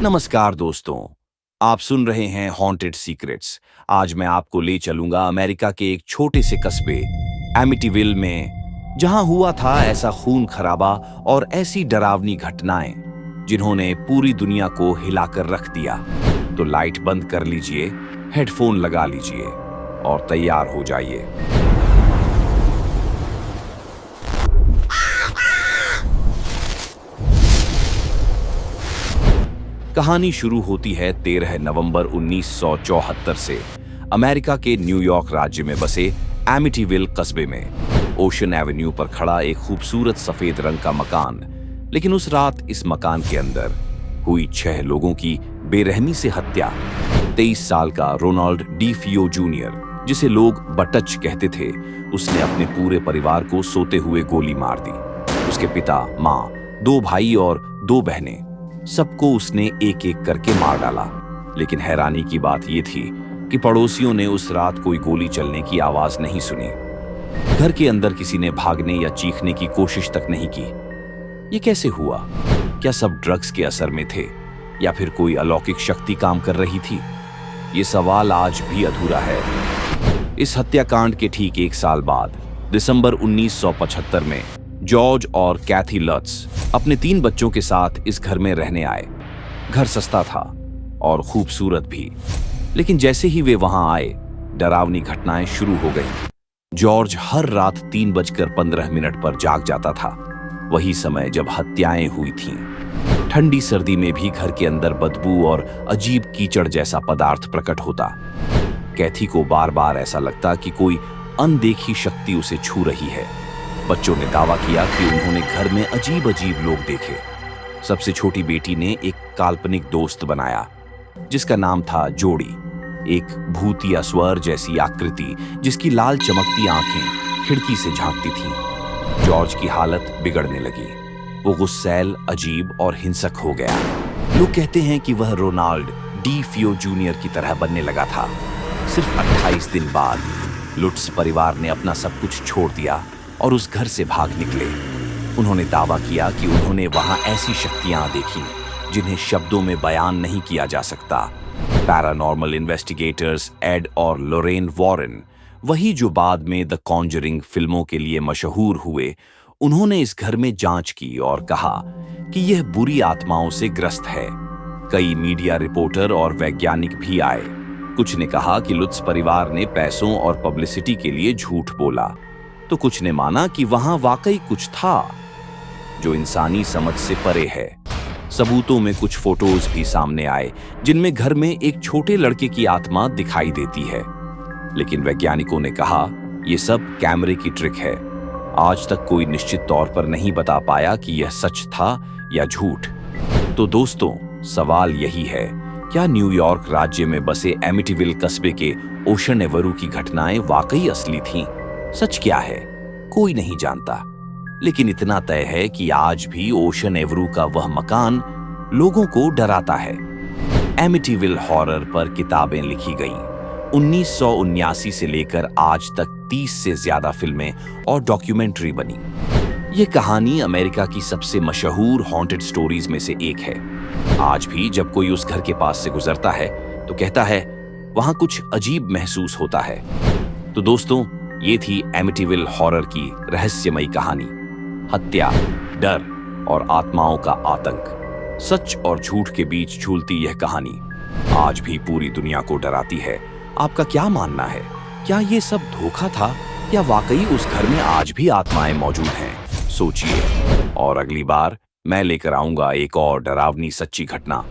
नमस्कार दोस्तों, आप सुन रहे हैं हॉन्टेड सीक्रेट्स। आज मैं आपको ले चलूंगा अमेरिका के एक छोटे से कस्बे एमिटीविल में, जहां हुआ था ऐसा खून खराबा और ऐसी डरावनी घटनाएं जिन्होंने पूरी दुनिया को हिलाकर रख दिया। तो लाइट बंद कर लीजिए, हेडफोन लगा लीजिए और तैयार हो जाइए। कहानी शुरू होती है 13 नवंबर 1974 से अमेरिका के न्यूयॉर्क राज्य में बसे एमिटीविल कस्बे में। ओशन एवेन्यू पर खड़ा एक खूबसूरत सफेद रंग का मकान, लेकिन उस रात इस मकान के अंदर हुई 6 लोगों की बेरहमी से हत्या। 23 साल का रोनाल्ड डी फियो जूनियर, जिसे लोग बटच कहते थे, उसने अपने पूरे परिवार को सोते हुए गोली मार दी। उसके पिता, माँ, 2 भाई और 2 बहनें, सबको उसने एक एक करके मार डाला। लेकिन हैरानी की बात यह थी कि पड़ोसियों ने उस रात कोई गोली चलने की आवाज नहीं सुनी। घर के अंदर किसी ने भागने या चीखने की कोशिश तक नहीं की। ये कैसे हुआ? क्या सब ड्रग्स के असर में थे या फिर कोई अलौकिक शक्ति काम कर रही थी? ये सवाल आज भी अधूरा है। इस हत्याकांड के ठीक 1 साल बाद दिसंबर 1975 में जॉर्ज और कैथी लट्स अपने 3 बच्चों के साथ इस घर में रहने आए। घर सस्ता था और खूबसूरत भी, लेकिन जैसे ही वे वहां आए, डरावनी घटनाएं शुरू हो गईं। जॉर्ज हर रात 3:15 पर जाग जाता था, वही समय जब हत्याएं हुई थीं। ठंडी सर्दी में भी घर के अंदर बदबू और अजीब कीचड़ जैसा पदार्थ प्रकट होता। कैथी को बार बार ऐसा लगता कि कोई अनदेखी शक्ति उसे छू रही है। बच्चों ने दावा किया कि उन्होंने घर में अजीब अजीब लोग देखे। सबसे छोटी बेटी ने एक काल्पनिक दोस्त बनाया जिसका नाम था जोड़ी, एक भूतिया स्वर जैसी आकृति जिसकी लाल चमकती आंखें खिड़की से झांकती थीं। जॉर्ज की हालत बिगड़ने लगी। वो गुस्सैल, अजीब और हिंसक हो गया। लोग कहते हैं कि वह रोनाल्ड डी फियो जूनियर की तरह बनने लगा था। सिर्फ 28 दिन बाद लुट्स परिवार ने अपना सब कुछ छोड़ दिया और उस घर से भाग निकले। उन्होंने दावा किया कि उन्होंने वहां ऐसी शक्तियां देखी जिन्हें शब्दों में बयान नहीं किया जा सकता। पैरानॉर्मल इन्वेस्टिगेटर्स एड और लोरेन वॉरेन, वही जो बाद में द कॉन्जरिंग फिल्मों के लिए मशहूर हुए, उन्होंने इस घर में जांच की और कहा कि यह बुरी आत्माओं से ग्रस्त है। कई मीडिया रिपोर्टर और वैज्ञानिक भी आए। कुछ ने कहा कि लुट्स परिवार ने पैसों और पब्लिसिटी के लिए झूठ बोला, तो कुछ ने माना कि वहां वाकई कुछ था जो इंसानी समझ से परे है। सबूतों में कुछ फोटोज भी सामने आए जिनमें घर में एक छोटे लड़के की आत्मा दिखाई देती है। लेकिन वैज्ञानिकों ने कहा यह सब कैमरे की ट्रिक है। आज तक कोई निश्चित तौर पर नहीं बता पाया कि यह सच था या झूठ। तो दोस्तों, सवाल यही है, क्या न्यूयॉर्क राज्य में बसे एमिटीविल कस्बे के ओशन एवेन्यू की घटनाएं वाकई असली थीं? सच क्या है, कोई नहीं जानता, लेकिन इतना तय है कि आज भी ओशन एवेन्यू का वह मकान लोगों को डराता है। एमिटीविल हॉरर पर किताबें लिखी गईं। 1979 से लेकर आज तक 30 से ज्यादा फिल्में और डॉक्यूमेंट्री बनी। ये कहानी अमेरिका की सबसे मशहूर हॉन्टेड स्टोरीज में से एक है। आज भी जब कोई उस घर के पास से गुजरता है तो कहता है वहां कुछ अजीब महसूस होता है। तो दोस्तों, ये थी एमिटीविल हॉरर की रहस्यमयी कहानी। हत्या, डर और आत्माओं का आतंक। सच और झूठ के बीच झूलती यह कहानी आज भी पूरी दुनिया को डराती है। आपका क्या मानना है? क्या ये सब धोखा था या वाकई उस घर में आज भी आत्माएं मौजूद हैं? सोचिए, और अगली बार मैं लेकर आऊंगा एक और डरावनी सच्ची घटना।